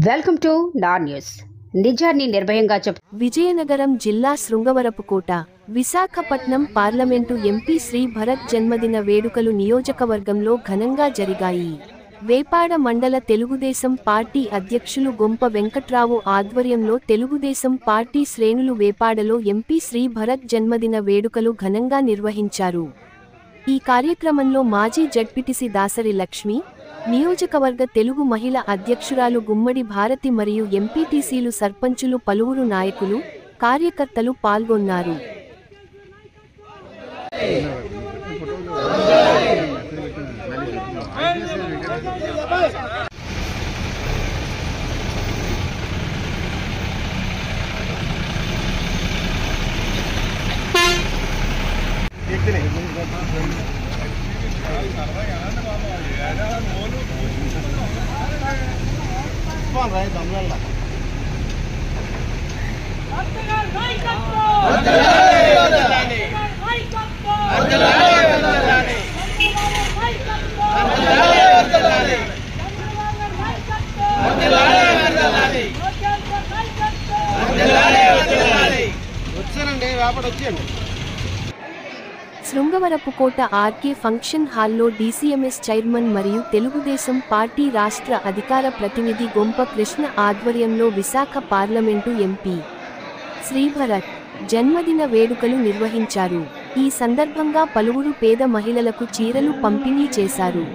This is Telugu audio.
Welcome to Nar news. నిజాన్ని నిర్భయంగా విజయనగరం జిల్లా శృంగవరపుకోట విశాఖపట్నం పార్లమెంటు ఎంపీ శ్రీ భరత్ జన్మదిన వేడుకలు నియోజకవర్గంలో ఘనంగా జరిగాయి. వేపాడ మండల తెలుగుదేశం పార్టీ అధ్యక్షులు గొంప వెంకట్రావు ఆధ్వర్యంలో తెలుగుదేశం పార్టీ శ్రేణులు వేపాడలో ఎంపీ శ్రీ భరత్ జన్మదిన వేడుకలు ఘనంగా నిర్వహించారు. ఈ కార్యక్రమంలో మాజీ జడ్పీటీసీ దాసరి లక్ష్మి, నియోజకవర్గ తెలుగు మహిళ అధ్యక్షురాలు గుమ్మడి భారతి మరియు ఎంపీటీసీలు, సర్పంచులు, పలువురు నాయకులు, కార్యకర్తలు పాల్గొన్నారు. శృంగవరపుకోట ఆర్కే ఫంక్షన్ హాల్లో డీసీఎంఎస్ చైర్మన్ మరియు తెలుగుదేశం పార్టీ రాష్ట్ర అధికార ప్రతినిధి గొంప కృష్ణ ఆధ్వర్యంలో విశాఖ పార్లమెంటు ఎంపీ శ్రీ భరత్ జన్మదిన వేడుకలు నిర్వహించారు. ఈ సందర్భంగా పలువురు పేద మహిళలకు చీరలు పంపిణీ చేశారు.